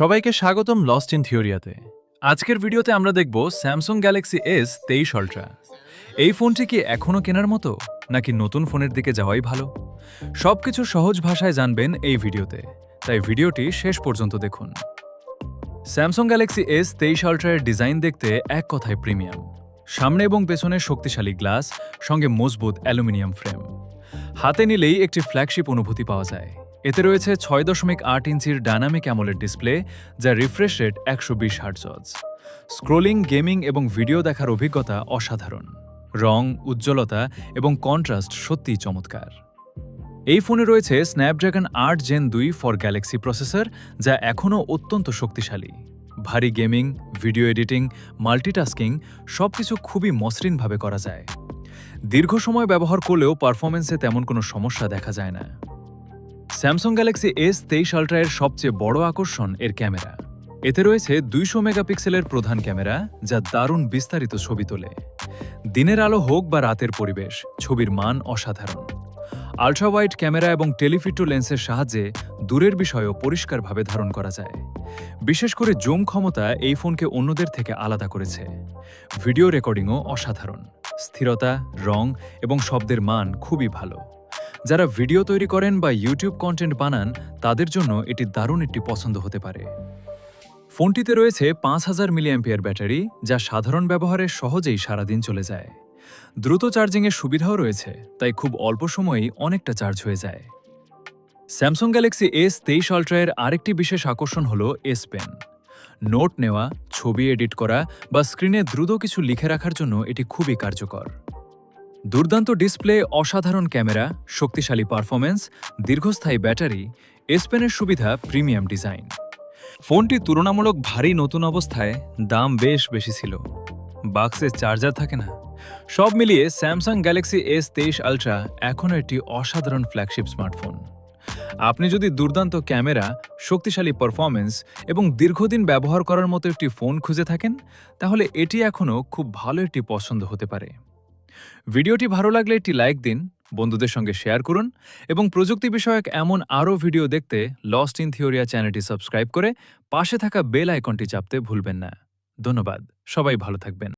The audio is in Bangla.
সবাইকে স্বাগতম লস্ট ইন থিওরিয়াতে। আজকের ভিডিওতে আমরা দেখব স্যামসাং গ্যালাক্সি S23 আল্ট্রা। এই ফোনটি কি এখনও কেনার মতো, নাকি নতুন ফোনের দিকে যাওয়াই ভালো? সবকিছু সহজ ভাষায় জানবেন এই ভিডিওতে, তাই ভিডিওটি শেষ পর্যন্ত দেখুন। স্যামসাং গ্যালাক্সি S23 আল্ট্রার ডিজাইন দেখতে এক কথায় প্রিমিয়াম। সামনে এবং পেছনে শক্তিশালী গ্লাস, সঙ্গে মজবুত অ্যালুমিনিয়াম ফ্রেম। হাতে নিলেই একটি ফ্ল্যাগশিপ অনুভূতি পাওয়া যায়। এতে রয়েছে 6.8 ইঞ্চির ডায়নামিক অ্যামোলেড ডিসপ্লে, যা refresh rate 120 hertz. Scrolling, gaming এবং ভিডিও দেখার অভিজ্ঞতা অসাধারণ। রং, উজ্জ্বলতা এবং কন্ট্রাস্ট সত্যিই চমৎকার। এই ফোনে রয়েছে Snapdragon 8 Gen 2 for Galaxy processor, যা এখনও অত্যন্ত শক্তিশালী। ভারী গেমিং, ভিডিও এডিটিং, মাল্টিটাস্কিং সবকিছু খুবই মসৃণভাবে করা যায়। দীর্ঘ সময় ব্যবহার করলেও পারফরমেন্সে তেমন কোনো সমস্যা দেখা যায় না। স্যামসাং গ্যালাক্সি S23 আল্ট্রা এর সবচেয়ে বড় আকর্ষণ এর ক্যামেরা। এতে রয়েছে 200 মেগাপিক্সেলের প্রধান ক্যামেরা, যা দারুণ বিস্তারিত ছবি তোলে। দিনের আলো হোক বা রাতের পরিবেশ, ছবির মান অসাধারণ। আল্ট্রা ওয়াইড ক্যামেরা এবং টেলিফোটো লেন্সের সাহায্যে দূরের বিষয়ও পরিষ্কারভাবে ধারণ করা যায়। বিশেষ করে জুম ক্ষমতা এই ফোনকে অন্যদের থেকে আলাদা করেছে। ভিডিও রেকর্ডিংও অসাধারণ। স্থিরতা, রং এবং শব্দের মান খুবই ভালো। যারা ভিডিও তৈরি করেন বা ইউটিউব কন্টেন্ট বানান, তাদের জন্য এটি দারুণ একটি পছন্দ হতে পারে। ফোনটিতে রয়েছে 5000 মিলিঅ্যাম্পিয়ার ব্যাটারি, যা সাধারণ ব্যবহারে সহজেই সারাদিন চলে যায়। দ্রুত চার্জিংয়ের সুবিধাও রয়েছে, তাই খুব অল্প সময়েই অনেকটা চার্জ হয়ে যায়। স্যামসাং গ্যালাক্সি S23 আল্ট্রা এর আরেকটি বিশেষ আকর্ষণ হল S পেন। নোট নেওয়া, ছবি এডিট করা বা স্ক্রিনে দ্রুত কিছু লিখে রাখার জন্য এটি খুবই কার্যকর। দুর্দান্ত ডিসপ্লে, অসাধারণ ক্যামেরা, শক্তিশালী পারফরমেন্স, দীর্ঘস্থায়ী ব্যাটারি, S পেনের সুবিধা, প্রিমিয়াম ডিজাইন। ফোনটি তুলনামূলক ভারী নতুন অবস্থায় দাম বেশ বেশি ছিল। বাক্সে চার্জার থাকে না। সব মিলিয়ে স্যামসাং গ্যালাক্সি S23 আল্ট্রা এখনও একটি অসাধারণ ফ্ল্যাগশিপ স্মার্টফোন। আপনি যদি দুর্দান্ত ক্যামেরা, শক্তিশালী পারফরমেন্স এবং দীর্ঘদিন ব্যবহার করার মতো একটি ফোন খুঁজে থাকেন, তাহলে এটি এখনও খুব ভালো একটি পছন্দ হতে পারে। ভিডিওটি ভালো লাগলে একটি লাইক দিন, বন্ধুদের সঙ্গে শেয়ার করুন এবং প্রযুক্তি বিষয়ক এমন আরও ভিডিও দেখতে লস্ট ইন থিওরিয়া চ্যানেলটি সাবস্ক্রাইব করে পাশে থাকা বেল আইকনটি চাপতে ভুলবেন না। ধন্যবাদ, সবাই ভালো থাকবেন।